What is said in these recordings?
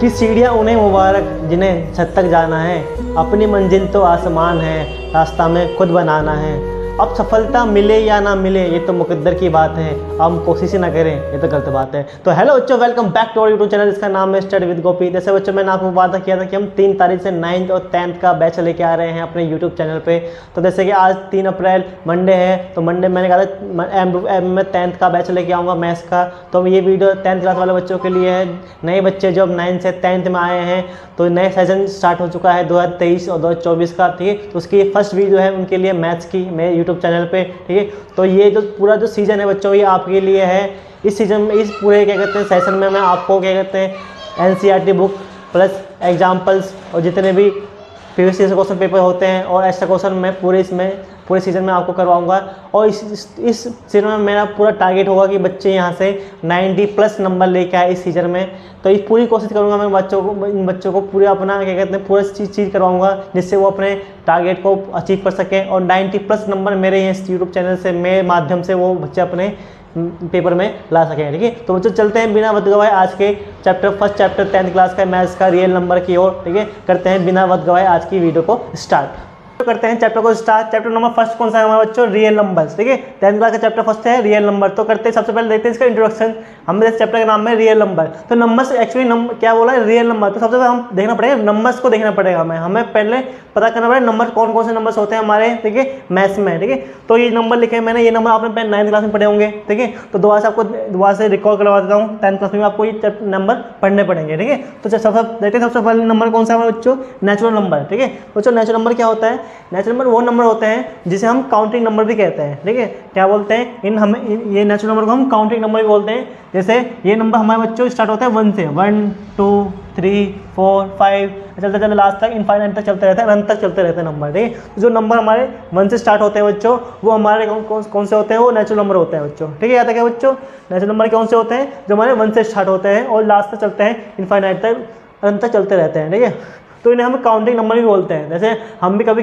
कि सीढ़ियाँ उन्हें मुबारक जिन्हें छत तक जाना है, अपनी मंजिल तो आसमान है, रास्ता में खुद बनाना है। अब सफलता मिले या ना मिले ये तो मुकद्दर की बात है, हम कोशिश ही ना करें ये तो गलत बात है। तो हेलो बच्चों, welcome back to our YouTube channel जिसका नाम है स्टडी विद गोपी। जैसे बच्चों मैंने आपको वादा किया था कि हम 3 तारीख से 9th और 10th का बैच लेके आ रहे हैं अपने यूट्यूब चैनल पे। तो जैसे कि आज 3 अप्रैल मंडे है, तो मंडे मैंने कहा था मैं 10th का बैच लेके आऊँगा मैथ्स का। तो ये वीडियो 10th क्लास वाले बच्चों के लिए है। नए बच्चे जो अब 9th से 10th में आए हैं, तो नए सेशन स्टार्ट हो चुका है 2023 और 2024 का, ठीक है। तो उसकी फर्स्ट वीडियो है उनके लिए मैथ्स की मेरे यूट्यूब चैनल पे, ठीक है। तो ये जो पूरा जो सीज़न है बच्चों, ये आपके लिए है। इस सीज़न में, इस पूरे क्या कहते हैं सेशन में मैं आपको क्या कहते हैं NCERT बुक प्लस एग्जाम्पल्स और जितने भी प्रीवियस ईयर क्वेश्चन पेपर होते हैं और एक्स्ट्रा क्वेश्चन मैं पूरे सीज़न में आपको करवाऊंगा। और इस सीज़न में मेरा पूरा टारगेट होगा कि बच्चे यहाँ से 90+ नंबर लेके आए इस सीज़न में। तो इस पूरी कोशिश करूँगा मैं इन बच्चों को पूरे अपना क्या कहते हैं पूरा चीज़ करवाऊँगा, जिससे वो अपने टारगेट को अचीव कर सकें और 90+ नंबर मेरे इस यूट्यूब चैनल से, मेरे माध्यम से वो बच्चे अपने पेपर में ला सकें, ठीक है। तो बच्चों चलते हैं बिना वक्त गवाए आज के फर्स्ट चैप्टर 10th क्लास का मैथ्स का रियल नंबर की ओर, ठीक है। करते हैं बिना वक्त गवाए आज की वीडियो को स्टार्ट। करते हैं चैप्टर को स्टार्ट। चैप्टर नंबर फर्स्ट कौन सा है हमारे बच्चों? रियल नंबर्स, ठीक है। 10th क्लास का चैप्टर फर्स्ट है रियल नंबर। तो करते हैं, सबसे पहले देखते हैं इसका इंट्रोडक्शन। हमें इस चैप्टर का नाम है रियल नंबर। तो नंबर्स एक्चुअली क्या बोला है? Real number. तो सबसे पहले हम देखना पड़ेगा नंबर्स को देखना पड़ेगा हमें पहले पता करना पड़ेगा नंबर कौन कौन से नंबर्स होते हैं हमारे, ठीक है, मैथ्स में, ठीक है। तो ये नंबर लिखे मैंने, ये नंबर आपने 9th क्लास में पढ़े होंगे, ठीक है। तो दोबारा से रिकॉल करवा देता हूँ। 10th क्लास में आपको ये नंबर पढ़ने पड़ेंगे, ठीक है। तो सबसे देखते हैं सबसे पहले नंबर कौन सा है हमारे बच्चों? नेचुरल नंबर, ठीक है। बच्चों नेचुरल नंबर क्या होता है? नेचुरल नंबर वो नंबर होते हैं जिसे हम काउंटिंग नंबर भी कहते हैं, ठीक है। क्या बोलते हैं ये नेचुरल नंबर को हम काउंटिंग नंबर भी बोलते हैं। जैसे ये नंबर हमारे बच्चों स्टार्ट होता है 1 से, 1 2 3 4 5 चलते चलते लास्ट तक इनफाइनाइट तक चलते रहते हैं, अनंत तक चलते रहते हैं नंबर, ठीक है। तो जो नंबर हमारे 1 से स्टार्ट होते हैं बच्चों, वो हमारे कौन से होते हैं? वो नेचुरल नंबर होते हैं बच्चों, ठीक है। याद है क्या बच्चों? नेचुरल नंबर कौन से होते हैं? जो हमारे 1 से स्टार्ट होते हैं और लास्ट तक चलते हैं, इनफाइनाइट तक, अनंत तक चलते रहते हैं, ठीक है। तो इन्हें हम काउंटिंग नंबर भी बोलते हैं। जैसे हम कभी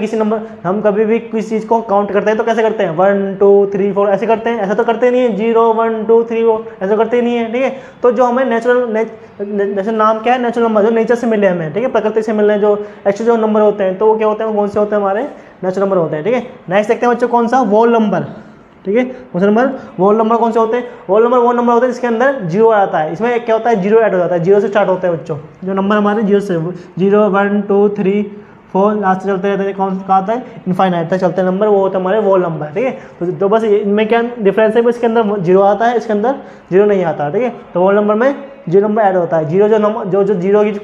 भी किसी चीज़ को काउंट करते हैं तो कैसे करते हैं? 1 2 3 4 ऐसे करते हैं, ऐसा तो करते नहीं है 0 1 2 3 4 ऐसा करते नहीं है, ठीक है। तो जो हमें जैसे नाम क्या है? नेचुरल नंबर, जो नेचर से मिले हमें, ठीक है, प्रकृति से मिलने जो एक्चुअल जो नंबर होते हैं, तो वो क्या होते हैं? कौन से होते हैं? हमारे नेचुरल नंबर होते हैं, ठीक है। नेक्स्ट देखते हैं बच्चों कौन सा? होल नंबर, ठीक है। कौन सा नंबर? होल नंबर कौन से होते हैं? होल नंबर वो नंबर होते हैं जिसके अंदर 0 आता है। इसमें क्या होता है? 0 ऐड हो जाता है, 0 से स्टार्ट होते हैं बच्चों। जो नंबर हमारे 0 से 0 1 2 3 4 लास्ट से चलते रहते हैं, कौन कहा आता है? इनफाइनाइट तक चलते हैं नंबर, वो होता है हमारे होल नंबर, ठीक है। तो बस इनमें क्या डिफरेंस है? बस इसके अंदर 0 आता है, इसके अंदर 0 नहीं आता, ठीक है। तो होल नंबर में 0 नंबर ऐड होता है। 0 जो नंबर जो 0 की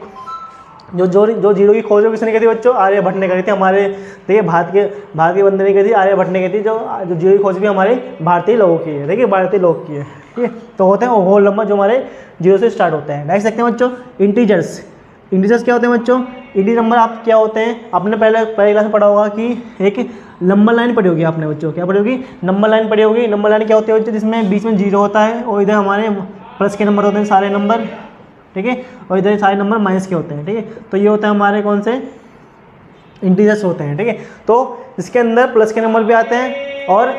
जो 0 की खोज किसने की थी बच्चों? आर्यभट्ट ने करी थी हमारे, ठीक है। भारत के बंदे ने करी थी, आर्यभट्ट ने की थी। जो 0 की खोज भी हमारे भारतीय लोगों की है, ठीक है, भारतीय लोग की है, ठीक है। तो होते हैं होल नंबर जो हमारे 0 से स्टार्ट होते हैं। नेक्स्ट देखते हैं बच्चों इंटीजर्स। इंटीजर्स क्या होते हैं बच्चों? इंटीजर नंबर आप क्या होते हैं? आपने पहले क्लास में पढ़ा होगा कि एक नंबर लाइन पढ़ी होगी आपने बच्चों। क्या पढ़ी होगी? नंबर लाइन पढ़ी होगी। नंबर लाइन क्या होती है बच्चों? जिसमें बीच में 0 होता है और इधर हमारे प्लस के नंबर होते हैं सारे नंबर, ठीक है, और इधर सारे नंबर माइनस के होते हैं, ठीक है। तो ये होता है हमारे कौन से? इंटीजर्स होते हैं, ठीक है। तो इसके अंदर प्लस के नंबर भी आते हैं और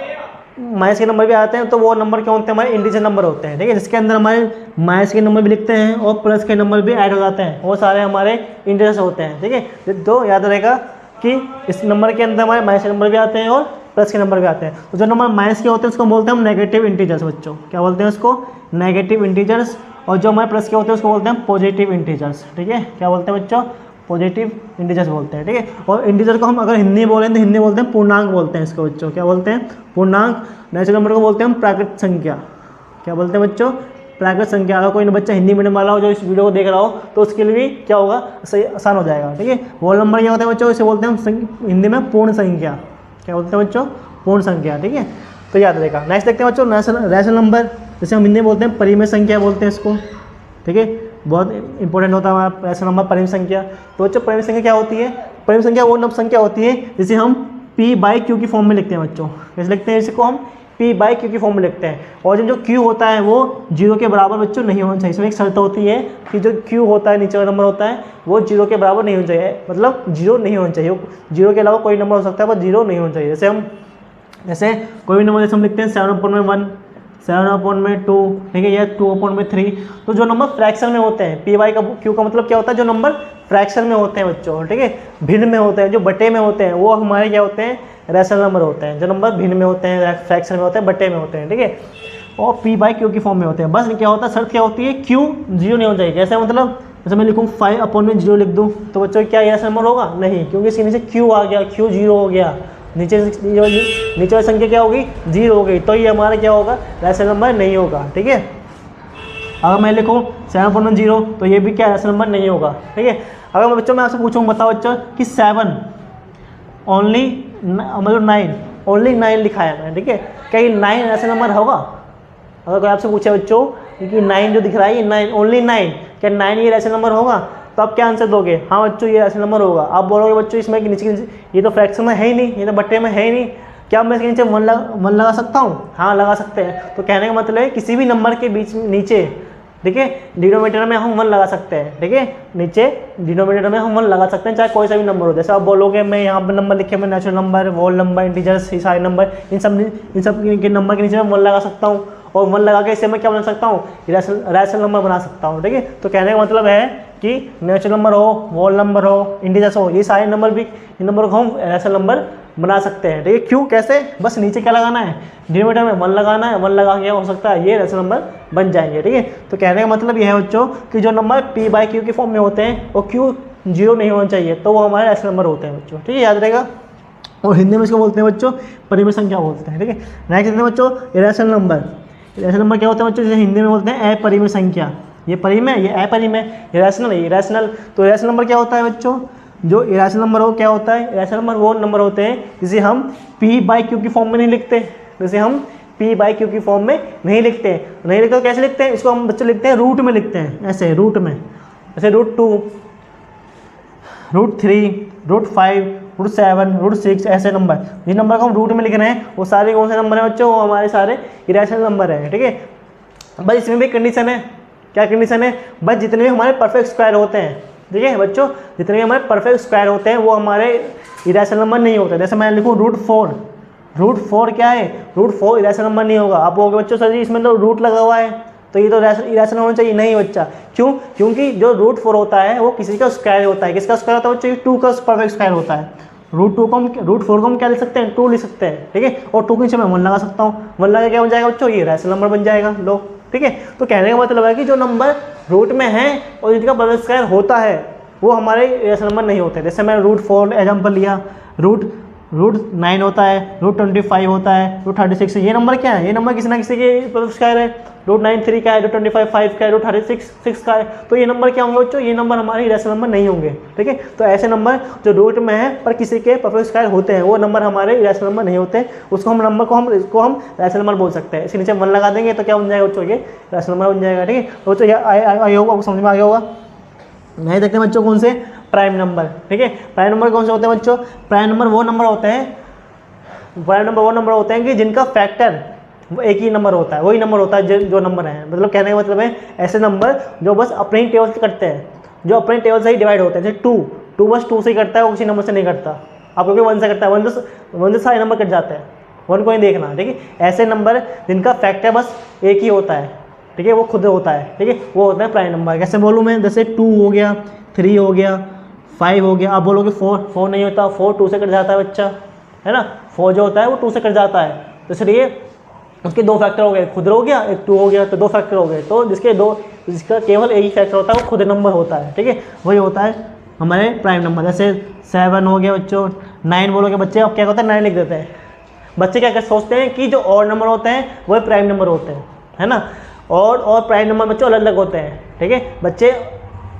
माइनस के नंबर भी आते हैं। तो वो नंबर क्या होते हैं? हमारे इंटीजर नंबर होते हैं, ठीक है। जिसके अंदर हमारे माइनस के नंबर भी लिखते हैं और प्लस के नंबर भी ऐड हो जाते हैं, वो सारे हमारे इंटीजर्स होते हैं, ठीक है। तो याद रहेगा कि इस नंबर के अंदर हमारे माइनस के नंबर भी आते हैं और प्लस के नंबर भी आते हैं। तो जो नंबर माइनस के होते हैं उसको बोलते हैं हम नेगेटिव इंटीजर्स बच्चों। क्या बोलते हैं उसको? Negative integers. और जो हमारे प्लस के होते हैं उसको बोलते हैं पॉजिटिव इंटीजर्स, ठीक है। क्या बोलते हैं बच्चों? पॉजिटिव इंटीजर्स बोलते हैं, ठीक है। और इंटीजर को हम अगर हिंदी बोलें तो हिंदी बोलते हैं पूर्णांक बोलते हैं इसको बच्चों। क्या बोलते हैं? पूर्णांक। नेचुरल नंबर को बोलते हैं हम प्राकृत संख्या। क्या बोलते हैं बच्चों? प्राकृत संख्या। अगर कोई बच्चा हिंदी मीडियम वाला हो जो इस वीडियो को देख रहा हो तो उसके लिए भी क्या होगा? सही आसान हो जाएगा, ठीक है। होल नंबर क्या होता है बच्चों? इसे बोलते हैं हम हिंदी में पूर्ण संख्या। क्या बोलते हैं बच्चों? पूर्ण संख्या, ठीक है। तो याद रहेगा। नेक्स्ट देखते हैं बच्चों रैशनल नंबर, जैसे हम हिंदी में बोलते हैं परिमेय संख्या बोलते हैं इसको, ठीक है। बहुत इंपॉर्टेंट होता है हमारा ऐसा नंबर परिमेय संख्या। तो बच्चों परिमेय संख्या क्या होती है? परिमेय संख्या वो संख्या होती है जिसे हम P/Q की फॉर्म में लिखते हैं बच्चों। कैसे लिखते हैं इसको? हम P/Q की फॉर्म में लिखते हैं। और जो Q होता है वो 0 के बराबर बच्चों नहीं होना चाहिए। इसमें एक शर्त होती है कि जो Q होता है, नीचे वाला नंबर होता है, वो 0 के बराबर नहीं होना चाहिए, मतलब 0 नहीं होना चाहिए। 0 के अलावा कोई नंबर हो सकता है पर 0 नहीं होना चाहिए। जैसे कोई भी नंबर जैसे हम लिखते हैं 7/1, 7/2, ठीक है, या 2/3। तो जो नंबर फ्रैक्शन में होते हैं, पी वाई का क्यू का मतलब क्या होता है, जो नंबर फ्रैक्शन में होते हैं बच्चों, ठीक है, भिन्न में होते हैं, जो बटे में होते हैं, वो हमारे क्या होते हैं, रैशनल नंबर होते हैं। जो नंबर भिन्न में होते हैं, फ्रैक्शन में होते हैं, बटे में होते हैं, ठीक है, और पी बाई क्यू की फॉर्म में होते हैं। बस क्या होता है, शर्त क्या होती है, क्यू 0 नहीं होना चाहिए। कैसे मतलब, जैसे मैं लिखूँ 5/0 लिख दूँ, तो बच्चों क्या ये रैशनल नंबर होगा, नहीं, क्योंकि इसके नीचे क्यू आ गया, क्यू 0 हो गया, नीचे वाली संख्या क्या होगी, 0 हो गई, तो ये हमारा क्या होगा, रैशनल नंबर नहीं होगा, ठीक है। अगर मैं लिखूँ 7/0, तो ये भी क्या रैशनल नंबर नहीं होगा, ठीक है। अगर मैं बच्चों मैं आपसे पूछूँ, बताओ बच्चों कि 7 ओनली मतलब 9 ओनली 9 लिखा है मैंने, ठीक है, क्या ये 9 रैशनल नंबर होगा? अगर कोई आपसे पूछे बच्चों कि 9 जो दिख रहा है ये 9 ओनली 9, क्या 9 ये रैशनल नंबर होगा? तो आप क्या आंसर दोगे, हाँ बच्चों ये रैशनल नंबर होगा। आप बोलोगे बच्चों इसमें कि नीचे ये तो फ्रैक्शन में है ही नहीं, ये तो बट्टे में है ही नहीं, क्या मैं इसके नीचे 1 लगा सकता हूँ? हाँ लगा सकते हैं। तो कहने का मतलब है किसी भी नंबर के बीच नीचे, ठीक है, डिनोमिनेटर में हम 1 लगा सकते हैं, ठीक है, नीचे डिनोमिनेटर में हम 1 लगा सकते हैं, चाहे कोई सा भी नंबर हो। जैसे आप बोलोगे मैं यहाँ पर नंबर लिखे, मैं natural number, whole number, integers, सारे नंबर, इन सब के नंबर के नीचे मैं 1 लगा सकता हूँ, और 1 लगा के इससे मैं क्या बना सकता हूँ, रैशनल नंबर बना सकता हूँ, ठीक है। तो कहने का मतलब है कि नेचुरल नंबर हो, होल नंबर हो, इंटीजर्स हो, ये सारे नंबर भी, इन नंबर को हम रैशनल नंबर बना सकते हैं, ठीक है। क्यों, कैसे, बस नीचे क्या लगाना है, डिनोमिनेटर में 1 लगाना है, 1 लगा के हो सकता है ये रैशनल नंबर बन जाएंगे, ठीक है। तो कहने का मतलब ये है बच्चों कि जो नंबर पी बाई क्यू के फॉर्म में होते हैं वो क्यू 0 नहीं होना चाहिए, तो वो हमारे रैशनल नंबर होते हैं बच्चों, ठीक है, याद रहेगा। और हिंदी में इसको बोलते हैं बच्चों परिमेय संख्या बोलते हैं, ठीक है। नेक्स्ट देखते हैं बच्चों रैशनल नंबर। रैशनल नंबर क्या होता है बच्चों, जैसे हिंदी में बोलते हैं अपरिमेय संख्या, ये परिमेय, ये अपरिमेय, ये रैशनल, ये रैशनल। तो रैशनल नंबर क्या होता है बच्चों, जो इरेशनल नंबर हो क्या होता है, इरेशनल नंबर वो नंबर होते हैं जिसे हम पी बाई क्यू की फॉर्म में नहीं लिखते, जैसे हम पी बाई क्यू की फॉर्म में नहीं लिखते, तो कैसे लिखते हैं, इसको हम बच्चे लिखते हैं रूट में लिखते हैं, ऐसे रूट में, जैसे √2, √3, √5, √7, √6, ऐसे नंबर, जिन नंबर को हम रूट में लिख रहे हैं वो सारे कौन से नंबर हैं बच्चों, वो हमारे सारे इरेशनल नंबर हैं, ठीक है। बस इसमें भी कंडीशन है, क्या कंडीशन है, बस जितने भी हमारे परफेक्ट स्क्वायर होते हैं, ठीक है बच्चों, जितने भी हमारे परफेक्ट स्क्वायर होते हैं वो हमारे इरेशनल नंबर नहीं होते। जैसे मैं लिखूँ √4 क्या है, √4 इरेशनल नंबर नहीं होगा। आप बोलोगे बच्चों सर जी इसमें तो रूट लगा हुआ है तो ये तो इरेशनल होना चाहिए, नहीं बच्चा, क्यों, क्योंकि जो √4 होता है वो किसी का स्क्वायर होता है, किसका स्क्वायर होता है बच्चों, 2 का परफेक्ट स्क्वायर होता है। √4 को हम क्या लिख सकते हैं, 2 लिख सकते हैं, ठीक है, और 2 के नीचे मैं 1 लगा सकता हूँ, 1 लगा क्या बन जाएगा बच्चों, ये रैशनल नंबर बन जाएगा, लो, ठीक है। तो कहने का मतलब है कि जो नंबर रूट में है और जिनका परफेक्ट स्क्वायर होता है वो हमारे रैशनल नंबर नहीं होते। जैसे मैंने √4 एग्जाम्पल लिया, √9 होता है, √25 होता है, √36, ये नंबर क्या है, ये नंबर किसी ना किसी के परफेक्ट स्क्वायर है, √93 का है, √25 5 का है, √36 का है, तो ये नंबर क्या होंगे बच्चों, ये नंबर हमारे रैशनल नंबर नहीं होंगे, ठीक है। तो ऐसे नंबर जो रूट में है पर किसी के परफेक्ट स्क्वायर होते हैं वो नंबर हमारे रैशनल नंबर नहीं होते, उसको हम नंबर को हम रैशनल नंबर बोल सकते हैं। इसके नीचे 1 लगा देंगे तो क्या बन जाएगा बच्चों, ये रैशनल नंबर बन जाएगा, ठीक है। तो बच्चों ये आई होगा, आपको समझ में आ गया होगा। नहीं देखते हैं बच्चों कौन से, प्राइम नंबर, ठीक है। प्राइम नंबर कौन से होते हैं बच्चों, प्राइम नंबर वो नंबर होते हैं कि जिनका फैक्टर एक ही नंबर होता है, वही नंबर होता है जो नंबर है, मतलब कहने का मतलब है ऐसे नंबर जो बस अपने ही टेबल से करते हैं, जो अपने टेबल से ही डिवाइड होते हैं। जैसे 2 बस 2 से ही करता है, वो किसी नंबर से नहीं करता। आप क्योंकि 1 से करता है, 1 से सारे नंबर कट जाते हैं, 1 को नहीं देखना, ठीक है। ऐसे नंबर जिनका फैक्टर बस एक ही होता है, ठीक है, वो खुद होता है, ठीक है, वो होता है प्राइम नंबर। कैसे बोलूँ मैं, जैसे 2 हो गया, 3 हो गया, 5 हो गया। आप बोलोगे 4 नहीं होता, 4 2 से कट जाता है बच्चा, है ना, 4 जो होता है वो 2 से कट जाता है, तो इसलिए उसके 2 फैक्टर हो गए, खुद हो गया, एक 2 हो गया, तो 2 फैक्टर हो गए। तो जिसका केवल एक ही फैक्टर होता है वो खुद नंबर होता है, ठीक है, वही होता है हमारे प्राइम नंबर। जैसे 7 हो गया बच्चों, 9 बोलोगे बच्चे, अब क्या होता है 9 लिख देते हैं। बच्चे क्या सोचते हैं कि जो और नंबर होते हैं वही प्राइम नंबर होते हैं, है ना, और प्राइम नंबर बच्चों अलग अलग होते हैं, ठीक है। बच्चे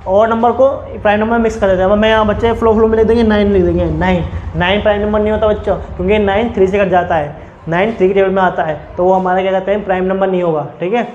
और नंबर को प्राइम नंबर मिक्स कर देते हैं। अब मैं यहाँ बच्चे फ्लो में लिख देंगे 9 लिख देंगे, 9 प्राइम नंबर नहीं होता बच्चों, क्योंकि 9 3 से कट जाता है, 9 3 के टेबल में आता है, तो वो हमारा क्या कहते हैं प्राइम नंबर नहीं होगा, ठीक है।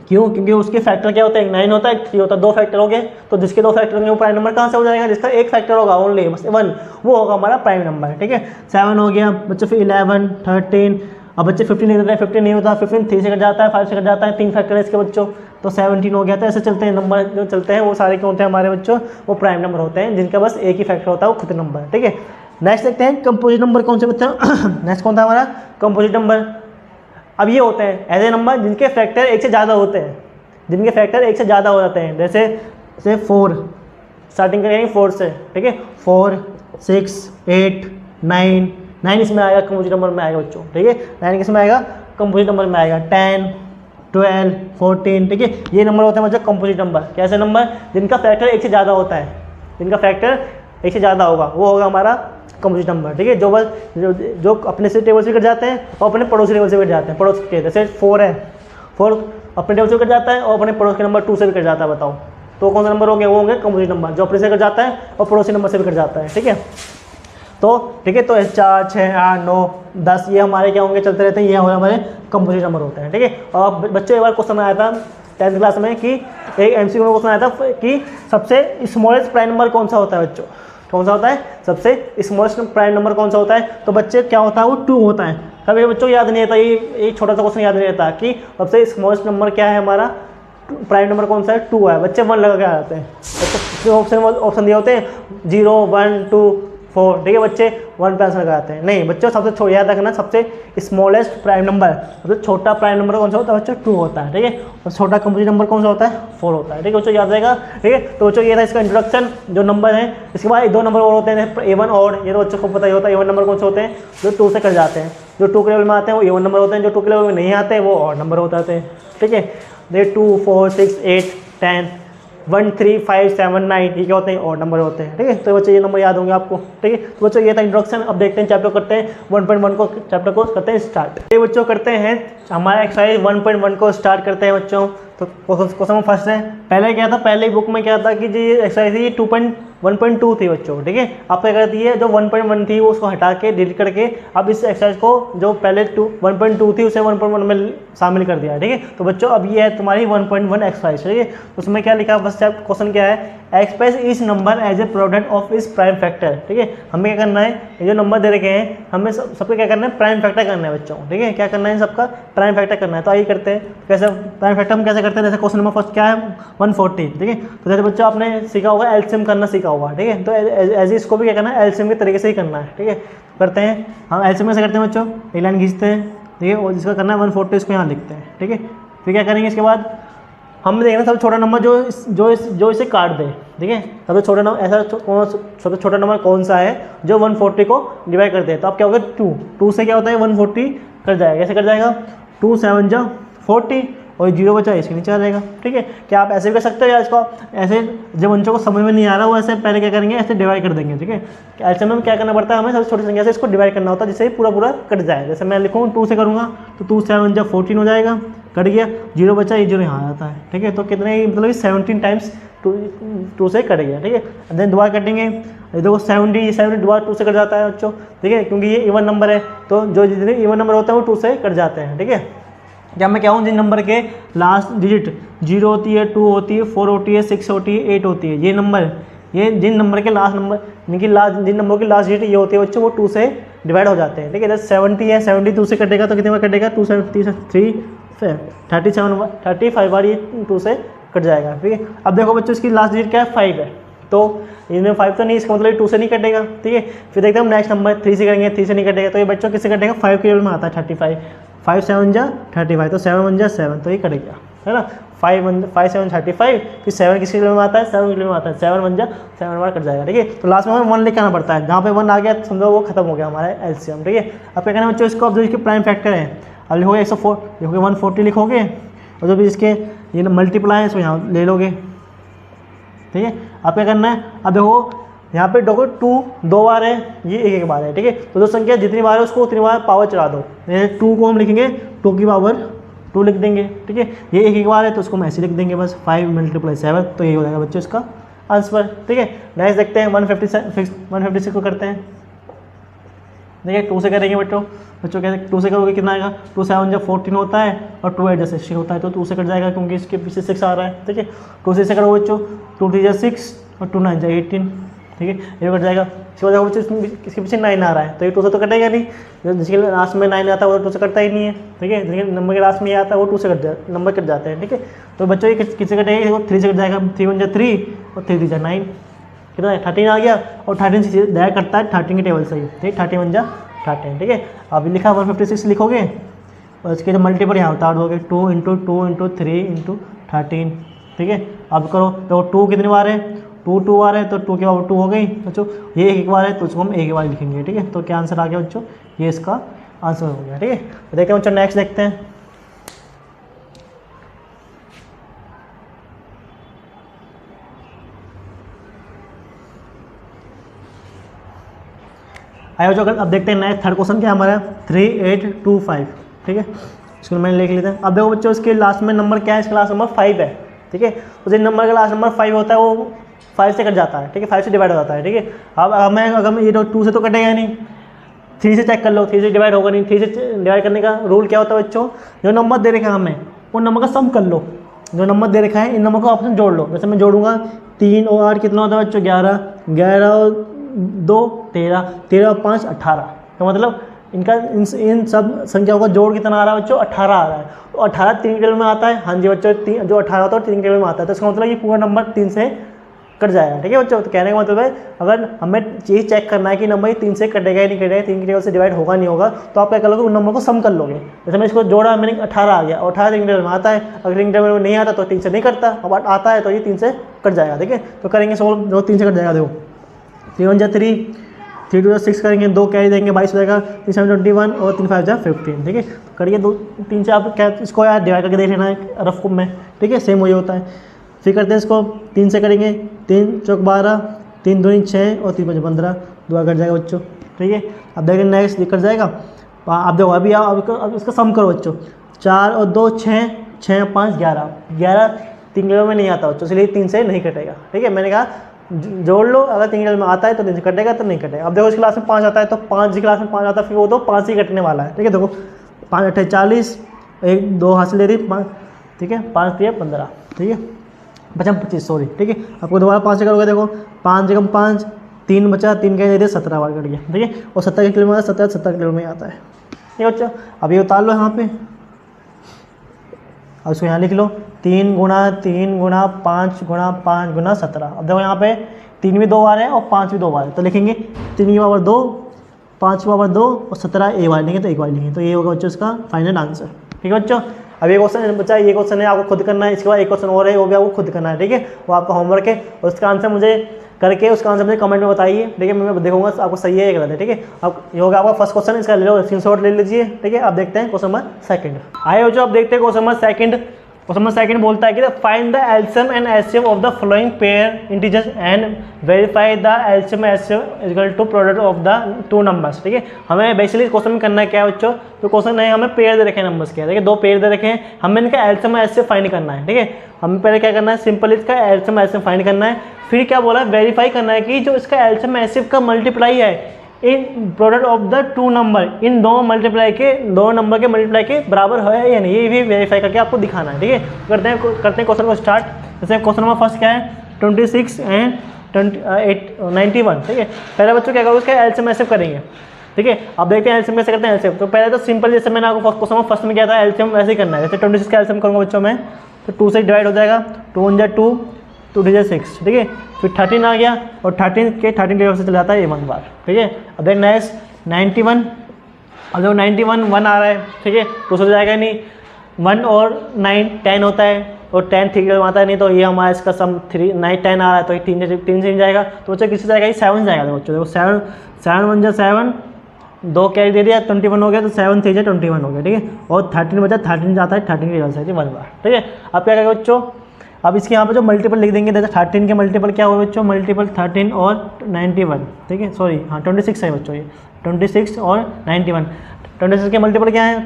क्यों, क्योंकि उसके फैक्टर क्या होता है, 9 होता है, 3 होता है, 2 फैक्टर हो गए, तो जिसके 2 फैक्टर होंगे वो प्राइम नंबर कहाँ से हो जाएगा, जिसका एक फैक्टर होगा ओनली बस 1, वो होगा हमारा प्राइम नंबर, ठीक है। 7 हो गया बच्चों, फिर 11 13, अब बच्चे 15 नहीं देते हैं, 15 नहीं होता, 15 3 से कट जाता है, 5 से कट जाता है, 3 फैक्टर है इसके बच्चों, तो 17 हो गया। तो ऐसे चलते हैं नंबर जो चलते हैं वो सारे क्या होते हैं हमारे बच्चों, वो प्राइम नंबर होते हैं जिनका बस एक ही फैक्टर होता है, वो खुद नंबर, ठीक है। नेक्स्ट देखते हैं कंपोजिट नंबर कौन से बच्चों नेक्स्ट कौन था हमारा कंपोजिट नंबर। अब ये होते हैं ऐसे नंबर जिनके फैक्टर एक से ज़्यादा होते हैं, जिनके फैक्टर एक से ज़्यादा हो जाते हैं, जैसे 4, स्टार्टिंग करेंगे 4 से, ठीक है, 4, 6, 8, 9 इसमें आएगा कंपोजिट नंबर में आएगा बच्चों, ठीक है, 9 किस में आएगा कंपोजिट नंबर में आएगा, 10, 12, 14, ठीक है, ये नंबर होते हैं मतलब कंपोजिट नंबर। कैसे नंबर? जिनका फैक्टर एक से ज़्यादा होता है, जिनका फैक्टर एक से ज़्यादा होगा वो होगा हमारा कंपोजिट नंबर, ठीक है, जो अपने से टेबल से कट जाते हैं और अपने पड़ोसी टेबल से कट जाते हैं। पड़ोस के जैसे 4 है, 4 अपने टेबल से कट जाता है और अपने पड़ोस के नंबर 2 से भी कट जाता है, बताओ तो कौन सा नंबर हो गया? वो होंगे कंपोजिट नंबर, जो अपने से कट जाता है और पड़ोसी नंबर से भी कट जाता है, ठीक है। तो ठीक है, तो 4, 6, 8, 9, 10 ये हमारे क्या होंगे? चलते रहते हैं, ये हमारे कंपोजिट नंबर होते हैं, ठीक है। और बच्चों एक बार क्वेश्चन आया था 10th क्लास में कि एक MCQ में क्वेश्चन आया था कि सबसे स्मॉलेस्ट प्राइम नंबर कौन सा होता है बच्चों? कौन सा होता है? सबसे स्मॉलेस्ट प्राइम नंबर कौन सा होता है? तो बच्चे क्या होता है? वो 2 होता है। कभी बच्चों याद नहीं रहता, ये छोटा सा क्वेश्चन याद नहीं रहता कि सबसे स्मॉलेस्ट नंबर क्या है हमारा, प्राइम नंबर कौन सा है? 2 है। बच्चे 1 लगा के आ जाते हैं, तो ऑप्शन दिए होते हैं 0, 1, 2, 4, ठीक है, बच्चे 1 पे आंसर लगाते हैं। नहीं बच्चों, सबसे याद रखना सबसे स्मॉलेस्ट प्राइम नंबर, सबसे छोटा प्राइम नंबर कौन सा होता है बच्चों? 2 होता है, ठीक है। और छोटा कंपोजिट नंबर कौन सा होता है? 4 होता है, ठीक है बच्चों, याद रहेगा, ठीक है। तो बच्चों ये था इसका इंट्रोडक्शन, जो नंबर है। इसके बाद 2 नंबर और होते हैं, A1 और, ये तो बच्चों को पता ही होता है। A1 नंबर कौन से होते हैं? जो 2 से कट जाते हैं, जो 2 के लेवल में आते हैं वो A1 नंबर होते हैं, जो 2 के लेवल में नहीं आते हैं वो और नंबर होते हैं, ठीक है। 2, 4, 6, 8, 10, 1, 3, 5, 7, 9 ये क्या होते हैं? और नंबर होते हैं, ठीक है। तो बच्चों ये नंबर याद होंगे आपको, ठीक है। तो बच्चों ये था इंट्रोडक्शन। अब देखते हैं चैप्टर करते हैं 1.1 को, चैप्टर को करते हैं स्टार्ट। ये बच्चों करते हैं हमारा एक्सरसाइज 1.1 को स्टार्ट करते हैं बच्चों। तो क्वेश्चन फर्स्ट है, पहले क्या था, पहले बुक में क्या था कि जी एक्सरसाइज थी 1.2 थी बच्चों, ठीक है। अब क्या करती है, जो 1.1 थी वो उसको हटा के डिलीट करके अब इस एक्सरसाइज को जो पहले 1.2 थी उसे 1.1 में शामिल कर दिया, ठीक है। तो बच्चों अब ये है तुम्हारी 1.1 एक्सरसाइज, ठीक है। उसमें क्या लिखा, बस क्वेश्चन क्या है, एक्सप्रेस इस number as a product of इस प्राइम फैक्टर, ठीक है। हमें क्या करना है, ये जो नंबर दे रखे हैं हमें सबके क्या करना है? प्राइम फैक्टर करना है बच्चों, ठीक है। क्या करना है? सबका प्राइम फैक्टर करना है। तो आइए करते हैं कैसे प्राइम फैक्टर हम कैसे करते हैं। जैसे क्वेश्चन नंबर फर्स्ट क्या है, 140, ठीक है। तो जैसे बच्चों आपने सीखा होगा एलसीएम करना सीखा होगा, ठीक है। तो एज इसको भी क्या करना है? एलसीएम के तरीके से ही करना है, ठीक है। करते हैं हम एलसीएम कैसे करते हैं बच्चों, एक लाइन खींचते हैं, ठीक है, और जिसका करना है 140 इसको यहाँ लिखते हैं, ठीक है। फिर क्या करेंगे, इसके बाद हम देखना सबसे छोटा नंबर जो इसे काट दे, ठीक है। सबसे छोटा नंबर ऐसा सबसे छोटा नंबर कौन सा है जो 140 को डिवाइड कर दे। तो अब क्या होगा, 2 से क्या होता है 140 कट जाएगा। कैसे कट जाएगा? 2 7 जा 40 और 0 बचा इसके नीचे आ जाएगा, ठीक है। क्या आप ऐसे भी कर सकते हो या इसको ऐसे, जब बच्चों को समझ में नहीं आ रहा वो ऐसे पहले क्या करेंगे, ऐसे डिवाइड कर देंगे, ठीक है। ऐसे में क्या करना पड़ता है, हमें सबसे छोटी संख्या से इसको डिवाइड करना होता है जिससे पूरा कट जाए। जैसे मैं लिखूँ 2 से करूँगा तो 2 7 जा 14 हो जाएगा, कट गया, 0 बचा, ये 0 यहाँ आ जाता है, ठीक है। तो कितने, मतलब 17 टाइम्स 2 से कट गया, ठीक है। देन दोबारा कटेंगे, देखो 70 दोबारा 2 से कट जाता है बच्चों, ठीक है, क्योंकि ये इवन नंबर है। तो जो जितने इवन नंबर होते हैं वो 2 से कट जाते हैं, ठीक है। जब मैं क्या हूँ, जिन नंबर के लास्ट डिजिट 0 होती है, 2 होती है, 4 होती है, 6 होती है, 8 होती है, ये नंबर, ये जिन नंबर के लास्ट नंबर जिन नंबरों की लास्ट डिजिट ये होती है बच्चों वो 2 से डिवाइड हो जाते हैं, ठीक है। जैसे 70 है, 72 से कटेगा तो कितने बार कटेगा? 2 7 3 35 बार ये 2 से कट जाएगा, ठीक है। अब देखो बच्चों इसकी लास्ट डिजिट क्या है? 5 है, तो इनमें 5 तो नहीं, इसका मतलब 2 से नहीं कटेगा, ठीक है। फिर देखते हैं हम नेक्स्ट नंबर 3 से करेंगे, 3 से नहीं कटेगा, तो ये बच्चों किससे कटेगा? 5 के लेवल में आता है 35, 5 7 जा 35, तो 7 1 जा 7, तो ये कट गया, है ना। 5 7 35, फिर 7 किसके लेवल में आता है? 7 के लेवल में आता है, 7 1 जा 7 बार कट जाएगा, ठीक है। तो लास्ट में हमें 1 लेके आना पड़ता है, जहाँ पे 1 आ गया समझो वो खत्म हो गया हमारा एलसीएम, ठीक है। अब क्या करना है बच्चों, इसको अब जो इसके प्राइम फैक्टर है, अब लिखोगे 104, लिखोगे 140 लिखोगे, और जो भी इसके ये मल्टीप्लाई है इसको यहाँ ले लोगे, ठीक है। अब क्या करना है, अब देखो यहाँ पे देखो 2 2 बार है, ये एक बार है, ठीक है। तो जो संख्या जितनी बार है उसको उतनी बार पावर चढ़ा दो। 2 को हम लिखेंगे 2 की पावर 2 लिख देंगे, ठीक है। ये एक बार है तो उसको हम ऐसे लिख देंगे बस, 5 × 7, तो ये हो जाएगा बच्चों इसका आंसर, ठीक है। नेक्स्ट देखते हैं 156 को करते हैं, देखिए 2 से करेंगे बच्चों कैसे 2 से करोगे कितना आएगा? 2 7 जब 14 होता है और 2 8 जब 16 होता है, तो 2 से कट जाएगा क्योंकि इसके पीछे 6 आ रहा है, ठीक है। 2 से करोगे बच्चों, 2 3 जा 6 और 2 9 जा 18, ठीक है, ये कट जाएगा। इसके बाद बच्चों इसके पीछे 9 आ रहा है, तो ये 2 से तो कटेगा नहीं, जिसके लास्ट में 9 आता है वो 2 से कटता ही नहीं है, ठीक है। जिसके नंबर के लास्ट में ये आता है वो 2 से नंबर कट जाते हैं, ठीक है। तो बच्चों ये किससे कटेगा? देखो 3 से कट जाएगा, 3 1 जा 3 और 3 3 जा 9, कितना है? 13 आ गया, और 13 से डायरेक्ट कटता है 13 के टेबल से ही, ठीक है। 31 जा 13, ठीक है। अभी लिखा 156 लिखोगे, और इसके जो मल्टीपल यहाँ उतार दोगे 2 इंटू 2 इंटू 3 इंटू 13, ठीक है। अब करो तो 2 कितनी बार है, 2 बार है तो 2 के बाद 2 हो गई बच्चों, ये एक बार है तो उसको हम एक बार लिखेंगे, ठीक है। तो क्या आंसर आ गया बच्चों, ये इसका आंसर हो गया, ठीक है। तो देखते हैं बच्चों नेक्स्ट देखते हैं। आया बच्चों, अब देखते हैं नेक्स्ट थर्ड क्वेश्चन क्या हमारा 3825, ठीक है। इसको मैंने लिख लेते हैं। अब देखो बच्चों इसके लास्ट में नंबर क्या है, इसका लास्ट नंबर 5 है, ठीक है। तो जिन नंबर का लास्ट नंबर 5 होता है वो 5 से कट जाता है, ठीक है, 5 से डिवाइड हो जाता है, ठीक है। अब अगर ये 2 से तो कटेगा नहीं, 3 से चेक कर लो, 3 से डिवाइड होगा नहीं। 3 से डिवाइड करने का रूल क्या होता है बच्चों, जो नंबर दे रखा है हमें वो नंबर का सम कर लो, जो नंबर दे रखा है इन नंबर का ऑप्शन जोड़ लो। जैसे मैं जोड़ूंगा 3 और 8 कितना होता है बच्चों 11, 11 और 2 13, 13 और 5 18, तो मतलब इनका इन सब संख्याओं का जोड़ कितना आ रहा है बच्चों 18 आ रहा है। तो 18 3 टेबल में आता है, हाँ जी बच्चों, जो 18 होता है 3 टेबल में आता है, तो इसका मतलब ये पूरा नंबर 3 से कट जाएगा, ठीक है बच्चों। तो कहने का मतलब है अगर हमें चीज़ चेक करना है कि नंबर ये 3 से कटेगा या नहीं कटेगा, 3 की टेबल से डिवाइड होगा नहीं होगा, तो आप क्या कर लोगे, उन नंबर को सम कर लोगे। जैसे मैं इसको जोड़ा, मैंने 18 आ गया और 18 3 टेबल में आता है, अगर 3 टेबल में नहीं आता तो 3 से नहीं कटता, अब आता है तो ये 3 से कट जाएगा, ठीक है। तो करेंगे सोल्व, जो 3 से कट जाएगा देखो 3 1 जा 3, 3 2 6 करेंगे, 2 कैरी देंगे 22 हो जाएगा, 3 7 21 और 3 5 जा 15, ठीक है। करिए 2 3 से आप क्या इसको यार डिवाइड करके देख लेना है रफ कुम में, ठीक है, सेम वही होता है। फिर करते हैं इसको 3 से करेंगे, 3 चौक 12, 3 दूनी 6 और 3 5 15, 2 कट जाएगा बच्चों, ठीक है। अब देखेंगे नेक्स्ट कट जाएगा। आप देखो अभी अब इसका सम करो बच्चों, 4 और 2 6, 6 5 11, 11 3 किलो में नहीं आता बच्चों, इसलिए 3 से नहीं कटेगा, ठीक है। मैंने कहा जोड़ लो, अगर 3 किलो में आता है तो 3 से कटेगा तो नहीं कटेगा। अब देखो इस क्लास में 5 आता है तो 5 जी क्लास में 5 आता है, फिर वो तो 5 ही कटने वाला है, ठीक है। देखो 5 8 40, 1 2 हाथ से ले रही 5, ठीक है, 5 3 15, ठीक है, बचा 25 सॉरी, ठीक है। आपको दोबारा 5 से करोगे, देखो 5 जगह 5, 3 बचा, 3 कह दे दिए 17 बार कट गया, ठीक है। और 70 किलो में 70 किलो में आता है, ठीक है बच्चा। अब ये उतार लो यहाँ पे, अब इसको यहाँ लिख लो 3 गुणा 5 गुणा 5 गुणा 17। अब देखो यहाँ पे 3 भी 2 बार है और 5 भी 2 बार है, तो लिखेंगे 3 की पावर 2, 5 की पावर 2 और 17 एक बार लिखेंगे तो एक बार लिखेंगे, तो ये होगा बच्चों इसका फाइनल आंसर, ठीक है बच्चों। अब ये क्वेश्चन बच्चा, ये क्वेश्चन है आपको खुद करना है, इसके बाद एक क्वेश्चन और है वो भी आपको खुद करना है, ठीक है। वो आपका होमवर्क है और उसका आंसर मुझे करके उसका आंसर मुझे कमेंट में बताइए, ठीक है। मैं देखूंगा आपको सही है या गलत है, ठीक है। अब ये होगा आपका फर्स्ट क्वेश्चन, इसका ले लो स्क्रीनशॉट ले लीजिए, ठीक है। अब देखते हैं क्वेश्चन नंबर सेकंड। आए हो जो अब देखते हैं question number second. Question number second बोलता है कि find the LCM and HCF of the following pair integers and verify the LCM HCF equal to product of the 2 numbers, ठीक है। हमें बेसिकली क्वेश्चन में करना क्या है बच्चों, तो क्वेश्चन नहीं, हमें पेयर दे रखे हैं नंबर्स के, ठीक है, 2 पेयर दे रखे हैं, हमें इनका एलसीएम एचसीएफ फाइंड करना है, ठीक है। हमें पहले क्या करना है, सिंपल इसका एलसीएम एचसीएफ फाइंड करना है, फिर क्या बोला है वेरीफाई करना है कि जो इसका एलसीएम एचसीएफ का मल्टीप्लाई है इन प्रोडक्ट ऑफ द 2 नंबर, इन दो मल्टीप्लाई के 2 नंबर के मल्टीप्लाई के बराबर है या नहीं, ये भी वेरीफाई करके आपको दिखाना है, ठीक है। करते हैं क्वेश्चन को स्टार्ट। जैसे क्वेश्चन नंबर फर्स्ट क्या है 26 एंड 91, ठीक है। पहले बच्चों क्या करोगे, उसका एलसीएम एचसीएफ करेंगे, ठीक है। अब देखते हैं एलसीएम कैसे करते हैं एलसीएम। तो पहले तो सिंपल, जैसे मैंने आपको क्वेश्चन नंबर फर्स्ट में किया था, एलसीएम वैसे ही करना है। जैसे 26 का एलसीएम करूँगा बच्चों में, तो 2 से डिवाइड हो जाएगा, 2 1 जा 2, 2 2 जा 6, ठीक है। फिर 13 आ गया और 13 के 13 टेबल से चला जाता है ये 1 बार, ठीक है। अब देख नेक्स्ट 91, अब देखो 91 1 आ रहा है, ठीक है, 2 से जाएगा नहीं, 1 और 9 10 होता है और 10 3 टेबल में आता है नहीं, तो ये हमारा इसका सम 3 9 10 आ रहा है, तो ये 3 से जाएगा, तो बच्चों किससे जाएगा, ये 7 से जाएगा। बच्चों देखो 7 1 जा 7, 2 कैरी दे दिया 21 हो गया, तो 7 3 जा 21 हो गया, ठीक है। और 13 बचा, 13 जाता है 13 टेबल से 1 बार, ठीक है। अब क्या करेंगे बच्चों, अब इसके यहाँ पे जो मल्टीपल लिख देंगे, जैसे 13 के मल्टीपल क्या हुआ बच्चों, मल्टीपल 13 और 91, ठीक है, सॉरी हाँ 26 है बच्चों, ये 26 और 91, 26 के मल्टीपल क्या है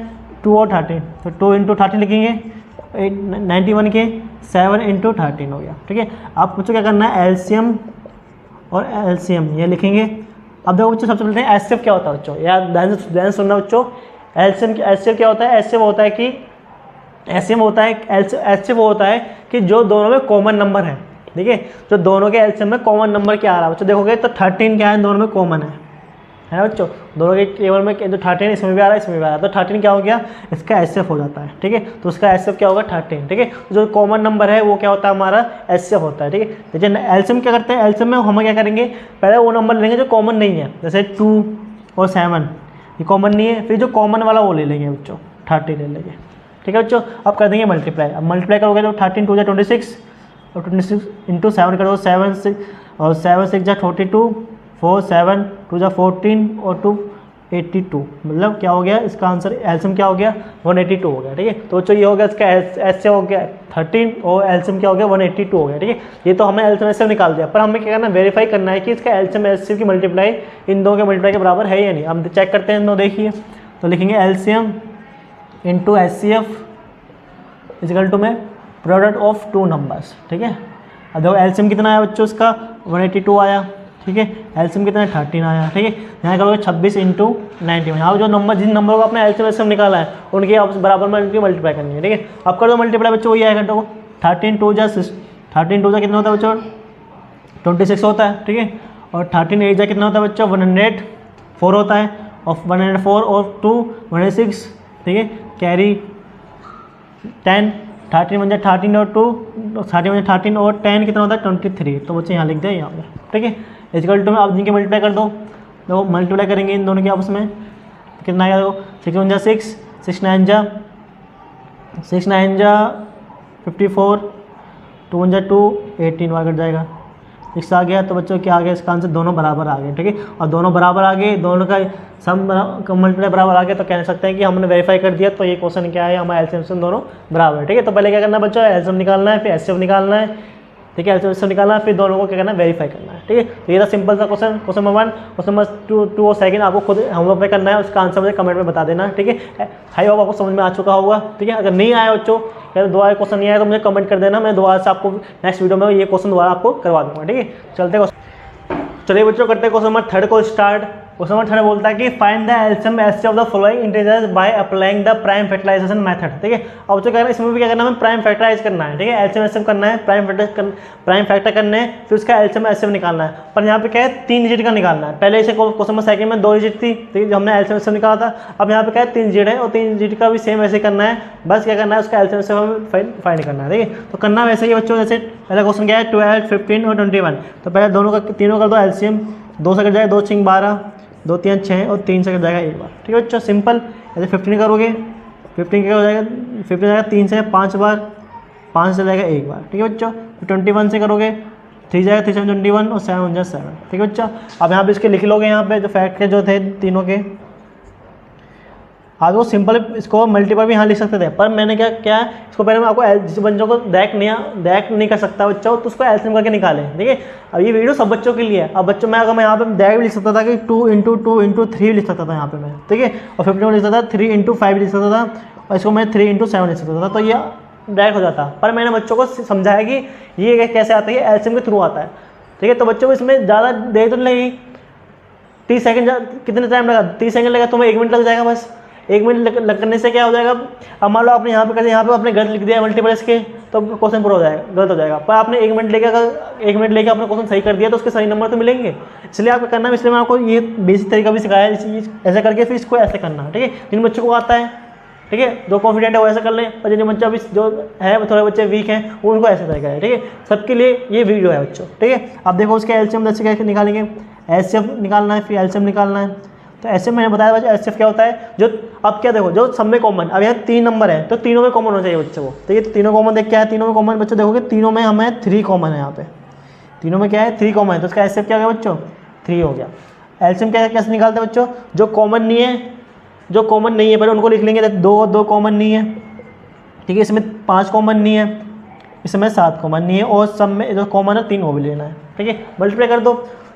2 और 13, तो 2 इंटू 13 लिखेंगे, 91 के 7 इंटू 13 हो गया, ठीक है। आप बच्चों क्या करना है, एलसीएम और एलसीएम ये लिखेंगे। अब देखो बच्चों सबसे पहले एचसीएफ क्या होता है बच्चों, यार ध्यान सुनना बच्चों, एचसीएफ क्या होता है, एचसीएफ होता है कि एलसीएम होता है, एचसीएफ होता है कि जो दोनों में कॉमन नंबर है, ठीक है। जो दोनों के एलसीएम में कॉमन नंबर क्या आ रहा है बच्चों, देखोगे तो 13 क्या है, दोनों में कॉमन है ना बच्चों, दोनों के टेबल में जो 13 इसमें भी आ रहा है इसमें भी आ रहा है, तो 13 क्या हो गया, इसका एचसीएफ हो जाता है, ठीक है। तो उसका एचसीएफ क्या होगा 13, ठीक है। जो कॉमन नंबर है वो क्या होता है, हमारा एचसीएफ होता है, ठीक है। जैसे एलसीएम क्या करते हैं, एलसीएम में हम क्या करेंगे, पहले वो नंबर लेंगे जो कॉमन नहीं है, जैसे 2 और 7 ये कॉमन नहीं है, फिर जो कॉमन वाला वो ले लेंगे बच्चों, 30 ले लेंगे। ठीक है बच्चों, अब कर देंगे मल्टीप्लाई। अब मल्टीप्लाई करोगे तो 13 2 जा 26 और 26 इंटू 7 करोगे 7 6 और 7 6 जा 42 4 7 2 जा 14 और 2 82, मतलब क्या हो गया इसका आंसर एलसीएम क्या हो गया 182 हो गया। ठीक है, तो बच्चों ये हो गया इसका एस से हो गया 13 और एलसीएम क्या हो गया 182 हो गया। ठीक है, ये तो हमें एलसीएम एस निकाल दिया, पर हमें क्या करना वेरीफाई करना है कि इसका एलसीएम एस की मल्टीप्लाई इन दो के मल्टीप्लाई के बराबर है या नहीं। हम चेक करते हैं, इन दो देखिए तो लिखेंगे LCM into S C F is equal to में प्रोडक्ट ऑफ टू नंबर्स। ठीक है, अब देखो एलसीएम कितना आया बच्चों इसका 182 आया। ठीक है, एलसीएम कितना 13 आया। ठीक है, यहाँ करोगे 26 इंटू 91, यहाँ जो नंबर जिन नंबरों को आपने एलसीएम एलसीएम निकाला है उनकी आप बराबर में उनकी मल्टीप्लाई करनी है। ठीक है, अब कर दो मल्टीप्लाई बच्चों, वही आएगा देखो 13 2 जा कितना होता है बच्चों 26 होता है। ठीक है, और 13 8 जा कितना होता है बच्चों 104 होता है, और 104 और 2 106। ठीक है, कैरी 10 13 1 13 और 2 13 13 और 10 कितना होता है 23। तो बच्चे यहाँ लिख दें यहाँ पर। ठीक है, इक्वल टू में आप जिनके मल्टीप्लाई कर दो तो मल्टीप्लाई करेंगे इन दोनों के आपस में कितना आएगा देखो 6 1 जा 6 6 9 जा 54 2 1 जा 2 18 वाला कट जाएगा 6 आ गया। तो बच्चों क्या आ गया इसका आंसर दोनों बराबर आ गए। ठीक है, और दोनों बराबर आ गए, दोनों का सम मल्टीप्लाई बराबर आ गया तो कह सकते हैं कि हमने वेरीफाई कर दिया। तो ये क्वेश्चन क्या है हमारा एलसीएम दोनों बराबर है। ठीक है, तो पहले क्या करना है बच्चों एलसीएम निकालना है, फिर एचसीएफ निकालना है। ठीक है, एलसीएम निकालना है, फिर दोनों को क्या करना है वेरीफाई करना है। ठीक है, तो ये था सिंपल सा क्वेश्चन नंबर 1। क्वेश्चन नंबर 2 और सेकंड आपको खुद होमवर्क पे करना है, उसका आंसर मुझे कमेंट में बता देना। ठीक है, आई होप आपको समझ में आ चुका होगा। ठीक है, अगर नहीं आया बच्चों अगर दोबारा क्वेश्चन नहीं आया तो मुझे कमेंट कर देना, मैं दोबारा से आपको नेक्स्ट वीडियो में ये क्वेश्चन दोबारा आपको करवा दूंगा। ठीक है, चलिए बच्चों करते हैं क्वेश्चन नंबर 3 को स्टार्ट। क्वेश्चन नंबर 3 बोलता है कि find the LCM HCF of the following integers by applying the prime factorisation method. ठीक है, अब बच्चों क्या करना है इसमें भी क्या करना है प्राइम फैक्टराइज करना है। ठीक है, एलसीएम एचसीएफ करना है, प्राइम फैक्टर करने हैं, फिर उसका एलसीएम एचसीएफ निकालना है। पर यहाँ पे क्या है 3 डिजिट का निकालना है। पहले इसे क्वेश्चन नंबर सेकंड में 2 डिजिट थी, ठीक है, जो हमने एलसीएम एचसीएफ निकाला था। अब यहाँ पे क्या है 3 डिजिट है और 3 डिजिट का भी सेम ऐसे करना है, बस क्या करना है उसका एलसीएम एचसीएफ फाइंड करना है। ठीक है, तो करना वैसे ही बच्चों, जैसे पहला क्वेश्चन क्या है 12 15 और 21। तो पहले दोनों का तीनों कर दो एलसीएम, 2 से कट जाएगा 2 6 12 2 3 6 और 3 से कट जाएगा एक बार। ठीक है बच्चों, सिंपल। ऐसे 15 करोगे 15 क्या हो जाएगा 15 जाएगा 3 से 5 बार, 5 से जाएगा एक बार। ठीक है बच्चों, 21 से करोगे 3 जाएगा 3 7 21 और 7 1 7। ठीक है बच्चों, अब यहाँ पे इसके लिख लोगे, यहाँ पे जो फैक्ट के जो थे तीनों के आज वो सिंपल इसको मल्टीपल भी यहाँ लिख सकते थे, पर मैंने क्या इसको पहले मैं आपको जिस बच्चों को डायरेक्ट नहीं कर सकता बच्चों तो उसको एलसीएम करके निकालें। ठीक है, अब ये वीडियो सब बच्चों के लिए है। अब बच्चों मैं अगर मैं यहाँ पे डायरेक्ट भी लिख सकता था कि 2 इंटू 2 इंटू 3 लिख सकता था यहाँ पे मैं। ठीक है, और 15 लिख सकता था 3 इंटू 5 लिख सकता था, और इसको मैं 3 इंटू 7 लिख सकता था, तो ये डायरेक्ट हो जाता। पर मैंने बच्चों को समझाया कि ये कैसे आता है, एलसीएम के थ्रू आता है। ठीक है, तो बच्चों को इसमें ज़्यादा देर तो नहीं लगेगी, 30 सेकंड कितने टाइम लगा 30 सेकंड लगा, तुम्हें 1 मिनट लग जाएगा बस। 1 मिनट करने से क्या हो जाएगा, अब मान लो आपने यहाँ पे कर यहाँ पे आपने गलत लिख दिया मल्टीपल इसके, तो क्वेश्चन पूरा हो जाएगा गलत हो जाएगा। पर आपने 1 मिनट लेके अगर 1 मिनट लेके आपने क्वेश्चन सही कर दिया तो उसके सही नंबर तो मिलेंगे। इसलिए आपको करना है, इसलिए मैं आपको ये बेसिक तरीका भी सिखाया ऐसा करके फिर इसको ऐसे करना है। ठीक है, जिन बच्चों को आता है, ठीक है, जो कॉन्फिडेंट है वो ऐसा कर लें, पर जिन बच्चा अभी जो है थोड़े बच्चे वीक हैं वो उनको ऐसा तरीका है। ठीक है, सबके लिए ये वीडियो है बच्चों। ठीक है, अब देखो उसके एलसीएम जैसे कैसे निकालेंगे, एचसीएफ निकालना है फिर एलसीएम निकालना है। तो ऐसे मैंने बताया बच्चों एचसीएफ क्या होता है, जो अब क्या देखो जो सब में कॉमन, अब यहाँ 3 नंबर है तो तीनों में कॉमन होना चाहिए बच्चों को। ठीक है, तो तीनों कॉमन देख क्या है, तीनों में कॉमन बच्चों देखोगे तीनों में हमें 3 कॉमन है। यहाँ पे तीनों में क्या है 3 कॉमन है, तो उसका एचसीएफ क्या हो गया बच्चों 3 हो गया। एलसीएम क्या कैसे निकालते हैं बच्चों, जो कॉमन नहीं है पहले उनको लिख लेंगे, 2 कॉमन नहीं है। ठीक है, इसमें 5 कॉमन नहीं है, इसमें 7 कॉमन नहीं है, और सब में जो कॉमन है 3 वो भी लेना है। ठीक है, मल्टीप्लाई कर दो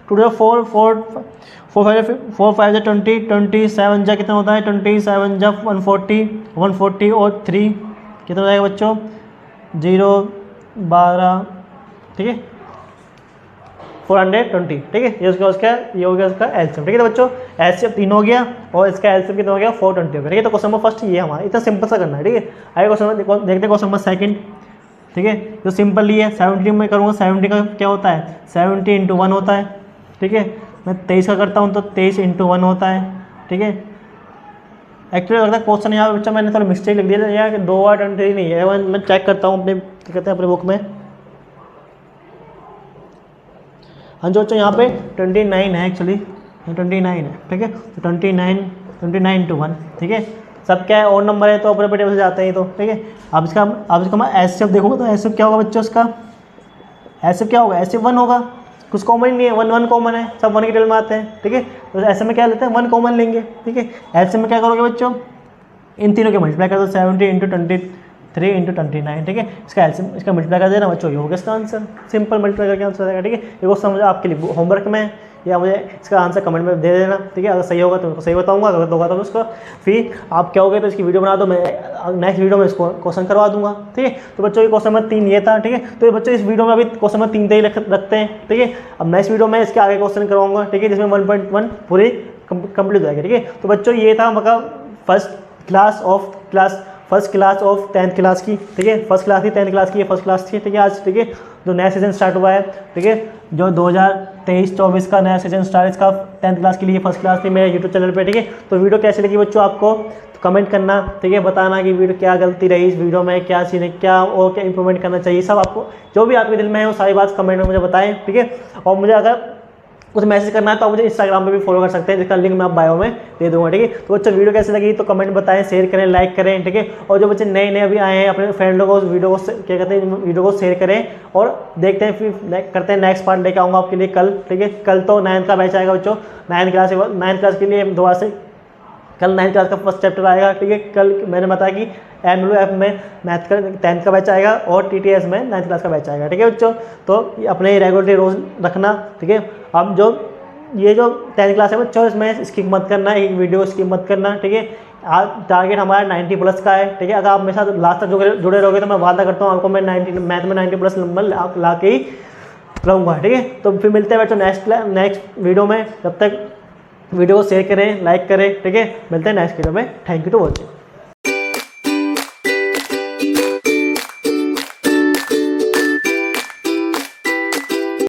2 4 4 4 5 जा 20 27 जा कितना होता है 27 जा 140 और 3 कितना हो जाएगा बच्चों 0 12। ठीक है, 420। ठीक है, ये हो गया उसका एलसीएम। ठीक है, तो बच्चों एचसीएफ 3 हो गया और इसका एलसीएम कितना हो गया 420 हो गया। ठीक है, तो क्वेश्चन नंबर फर्स्ट ये हमारा इतना सिंपल सा करना है। ठीक है, आगे क्वेश्चन देखते हैं क्वेश्चन नंबर सेकंड। ठीक है, जो सिंपल ही है 70 में करूँगा, 70 का क्या होता है 70 इंटू 1 होता है। ठीक है, मैं 23 का करता हूँ तो 23 इंटू 1 होता है। ठीक है, एक्चुअली लगता है क्वेश्चन यहाँ पे बच्चा मैंने थोड़ा मिस्टेक लिख दिया यार, 2 और 23 नहीं है, मैं चेक करता हूँ अपने क्या कहते हैं अपने बुक में। हाँ जो बच्चों यहाँ पे 29 है एक्चुअली, 29 है। ठीक है, तो 29 इंटू 1। ठीक है, सब क्या है और नंबर है तो अपने अपने टेबल से जाते हैं तो ठीक है। अब इसका मैं एस एफ देखूँगा तो एस एफ क्या होगा बच्चों, इसका एस एफ क्या होगा, एस एफ 1 होगा, कुछ कॉमन ही नहीं है, वन कॉमन है, सब 1 के टेबल में आते हैं ठीक है। तो ऐसे में क्या लेते हैं 1 कॉमन लेंगे ठीक है। ऐसे में क्या करोगे बच्चों, इन तीनों के मल्टीप्लाई कर दो 70 × 23 × 29 ठीक है। इसका एलसीएम इसका मल्टीप्लाई कर देना बच्चों, ये हो गया इसका आंसर, सिंपल मल्टीप्लाई करके आंसर आ जाएगा ठीक है। ये क्वेश्चन मुझे आपके लिए होमवर्क में है या मुझे इसका आंसर कमेंट में दे देना ठीक है। अगर सही होगा तो मैं सही बताऊंगा, अगर होगा तो उसको फिर आप क्या होगे तो इसकी वीडियो बना दो, मैं नेक्स्ट वीडियो में इसको क्वेश्चन करवा दूंगा ठीक है। तो बच्चों ये क्वेश्चन नंबर 3 ये था ठीक है। तो ये बच्चों इस वीडियो में अभी क्वेश्चन नंबर 3 तक ही रखते हैं ठीक है। अब नेक्स्ट वीडियो में इसके आगे क्वेश्चन करवाऊंगा ठीक है, जिसमें 1.1 पूरी कंप्लीट हो जाएगी ठीक है। तो बच्चों ये था मतलब first class of 10th class की ठीक है। फर्स्ट क्लास थी 10th क्लास की, ये फर्स्ट क्लास थी ठीक है आज ठीक है। जो नया सीजन स्टार्ट हुआ है ठीक है, जो 2023-24 का नया सीजन स्टार्ट, इसका 10th क्लास के लिए फर्स्ट क्लास थी मेरे यूट्यूब चैनल पे ठीक है। तो वीडियो कैसी लगी बच्चों आपको तो कमेंट करना ठीक है, बताना कि वीडियो क्या गलती रही इस वीडियो में, क्या चीज़ें क्या और क्या इंप्रूवमेंट करना चाहिए, सब आपको जो भी आपके दिल में है वो सारी बात कमेंट में मुझे बताएं ठीक है। और मुझे अगर कुछ मैसेज करना है तो आप मुझे इंस्टाग्राम पे भी फॉलो कर सकते हैं, जिसका लिंक मैं आप बायो में दे दूंगा ठीक है। तो बच्चों वीडियो कैसी लगी तो कमेंट बताएं, शेयर करें, लाइक करें ठीक है। और जो बच्चे नए अभी आए हैं अपने फ्रेंडों को वीडियो को क्या कहते हैं वीडियो को शेयर करें और देखते हैं फिर करते हैं नेक्स्ट पार्ट लेके आऊँगा आपके लिए कल ठीक है। कल तो 9th का बैच आएगा बच्चों, 9th क्लास के लिए दोबारा से कल 9th क्लास का फर्स्ट चैप्टर आएगा ठीक है। कल मैंने बताया कि MWF में मैथ का 10th का बैच आएगा और TTS में 9th क्लास का बैच आएगा ठीक है बच्चों। तो अपने रेगुलरली रोज़ रखना ठीक है। अब जो ये जो 10th क्लास है बच्चों इसमें स्किप मत करना, एक वीडियो स्किप मत करना ठीक है। टारगेट हमारा 90+ का है ठीक है। अगर आप मेरे साथ लास्ट तक जुड़े रहोगे तो मैं वादा करता हूँ आपको मैं मैथ में 90+ नंबर ला के ही रहूँगा ठीक है। तो फिर मिलते हैं बच्चों नेक्स्ट वीडियो में, तब तक वीडियो को शेयर करें, लाइक करें ठीक है। मिलते हैं नेक्स्ट वीडियो में, थैंक यू टू वॉचिंग।